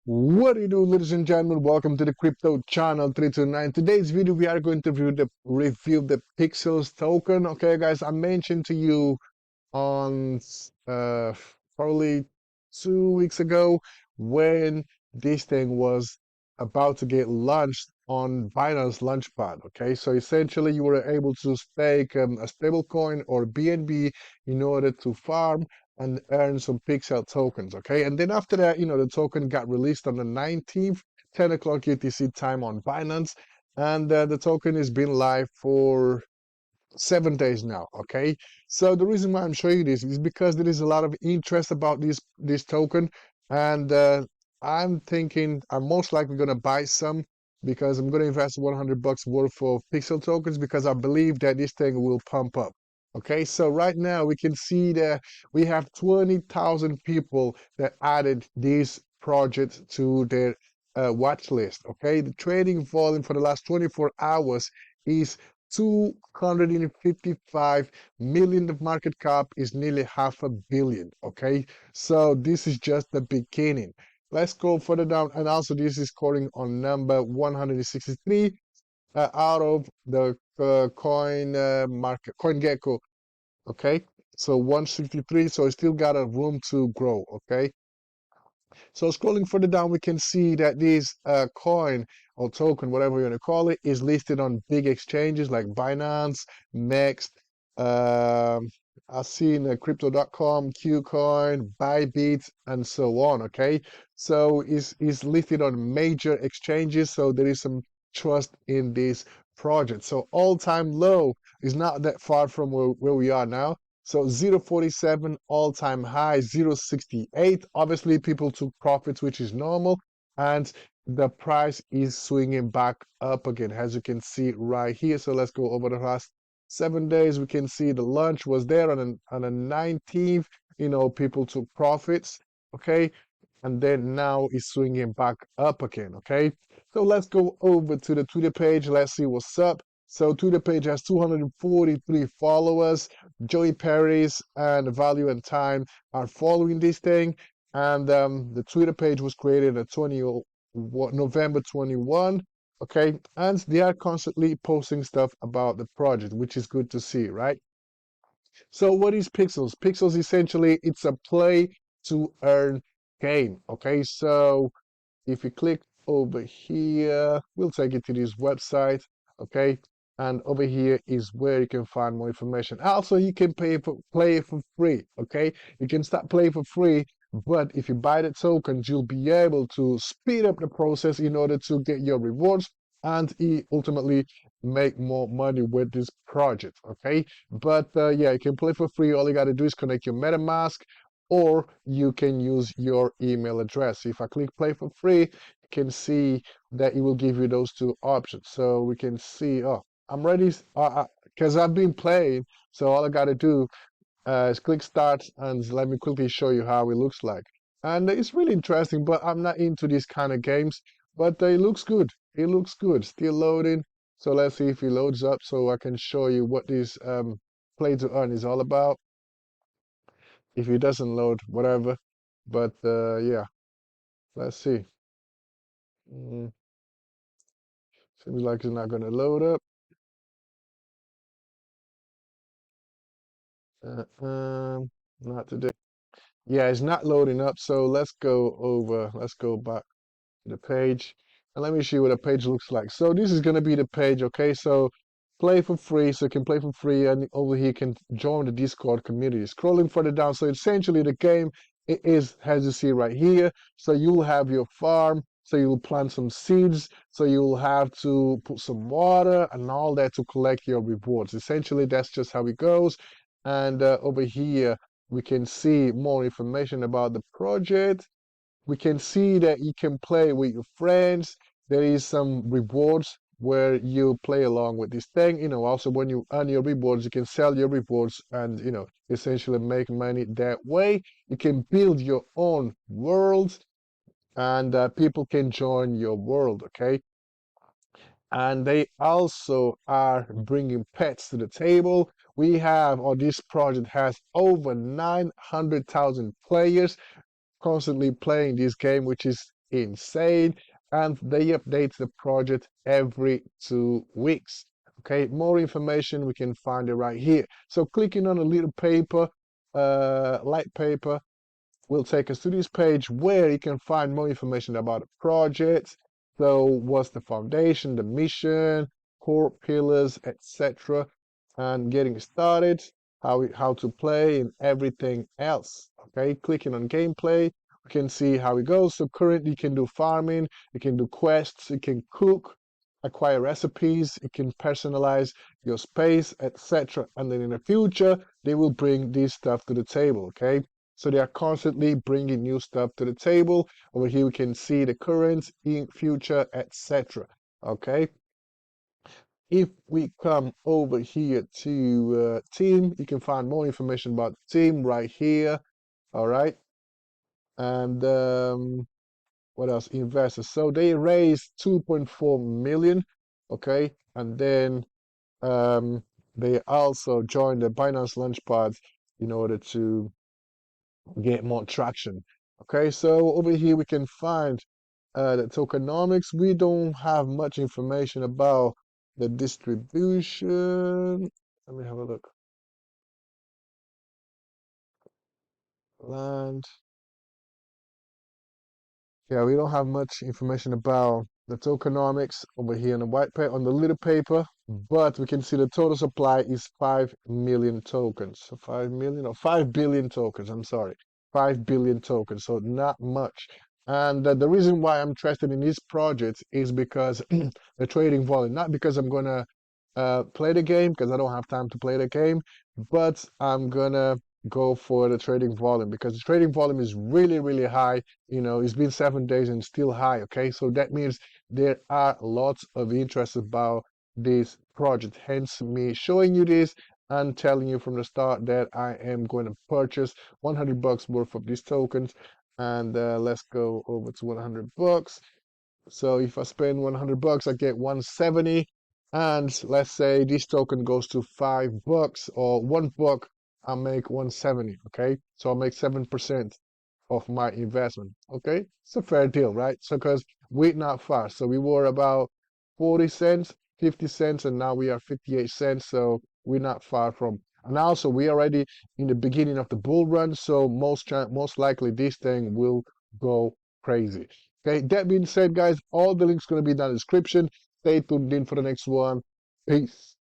What do you do, ladies and gentlemen? Welcome to the crypto channel 329. Today's video we are going to review the Pixels token. Okay, guys, I mentioned to you on probably 2 weeks ago when this thing was about to get launched on Binance Launchpad. Okay, so essentially you were able to stake a stable coin or BNB in order to farm and earn some Pixel tokens. Okay, and then after that, the token got released on the 19th, 10 o'clock UTC time on Binance, and the token has been live for 7 days now. Okay, so the reason why I'm showing you this is because there is a lot of interest about this token, and I'm thinking I'm most likely going to buy some because I'm going to invest 100 bucks worth of Pixel tokens because I believe that this thing will pump up. Okay, so right now we can see that we have 20,000 people that added this project to their watch list. Okay, the trading volume for the last 24 hours is 255 million. The market cap is nearly $500 million. Okay, so this is just the beginning. Let's go further down, and also this is scoring on number 163 out of the coin market, CoinGecko. Okay, so 163, so it still got a room to grow. Okay, so scrolling further down, we can see that this coin or token, whatever you want to call it, is listed on big exchanges like Binance, Next, I've seen crypto.com, Kucoin, Bybit, and so on. Okay, so it's listed on major exchanges, so there is some trust in this project. So all-time low is not that far from where we are now. So 0.47 all-time high, 0.68. Obviously, people took profits, which is normal, and the price is swinging back up again, as you can see right here. So let's go over the last 7 days. We can see the launch was there on the 19th. People took profits, okay, and then now it's swinging back up again. Okay, so let's go over to the Twitter page. Let's see what's up. So Twitter page has 243 followers. Joey Paris and Value and Time are following this thing. And the Twitter page was created at November 21. Okay, and they are constantly posting stuff about the project, which is good to see, right? So what is Pixels? Pixels essentially it's a play to earn game. Okay, so if you click over here, we'll take you to this website. Okay, and over here is where you can find more information. Also, you can play for free. Okay, you can start playing for free, but if you buy the tokens, you'll be able to speed up the process in order to get your rewards and ultimately make more money with this project. Okay, but yeah, you can play for free. All you got to do is connect your MetaMask, or you can use your email address. If I click play for free, you can see that it will give you those two options. So we can see, oh, I'm ready because I've been playing. So all I got to do is click start and let me quickly show you how it looks like. And it's really interesting, but I'm not into these kind of games. But it looks good. It looks good. Still loading. So let's see if it loads up so I can show you what this play to earn is all about. If it doesn't load, whatever. But yeah, let's see. Mm, seems like it's not going to load up. Not today. Yeah, it's not loading up. So let's go over. Let's go back to the page, and let me show you what the page looks like. So this is going to be the page. Okay, so play for free. So you can play for free, and over here you can join the Discord community. Scrolling further down. So essentially the game it is as you see right here. So you'll have your farm. So you'll plant some seeds. So you'll have to put some water and all that to collect your rewards. Essentially, that's just how it goes. And over here, we can see more information about the project. We can see that you can play with your friends. There is some rewards where you play along with this thing. Also when you earn your rewards, you can sell your rewards and, essentially make money that way. You can build your own world and people can join your world, okay? And they also are bringing pets to the table. We have, or this project has over 900,000 players constantly playing this game, which is insane, and they update the project every 2 weeks. Okay, more information we can find it right here. So clicking on a little paper, light paper, will take us to this page where you can find more information about the project. So what's the foundation, the mission, core pillars, etc. And getting started, how to play and everything else. Okay, clicking on gameplay, we can see how it goes. So currently you can do farming, you can do quests, you can cook, acquire recipes, you can personalize your space, etc. And then in the future, they will bring this stuff to the table, okay? So they are constantly bringing new stuff to the table. Over here, we can see the current, in future, etc. Okay. If we come over here to team, you can find more information about the team right here. All right. And what else? Investors. So they raised 2.4 million. Okay. And then they also joined the Binance Launchpad in order to get more traction. Okay, so over here we can find the tokenomics. We don't have much information about the distribution. Let me have a look. Land. Yeah, we don't have much information about the tokenomics over here on the white paper, on the little paper, but we can see the total supply is 5 million tokens. So 5 million or 5 billion tokens, I'm sorry. 5 billion tokens, so not much. And the reason why I'm interested in this project is because the trading volume, not because I'm gonna play the game, because I don't have time to play the game, but I'm gonna go for the trading volume because the trading volume is really, really high. You know, it's been 7 days and still high. Okay, so that means there are lots of interest about this project. Hence, me showing you this and telling you from the start that I am going to purchase 100 bucks worth of these tokens. And let's go over to 100 bucks. So if I spend 100 bucks, I get 170. And let's say this token goes to $5 or $1, I make 170. Okay, so I'll make 7% of my investment. Okay, it's a fair deal, right? So because we're not far, so we were about 40 cents, 50 cents, and now we are 58 cents. So we're not far from. And also, we already in the beginning of the bull run, so most likely this thing will go crazy. Okay, that being said, guys, all the links going to be in the description. Stay tuned in for the next one. Peace.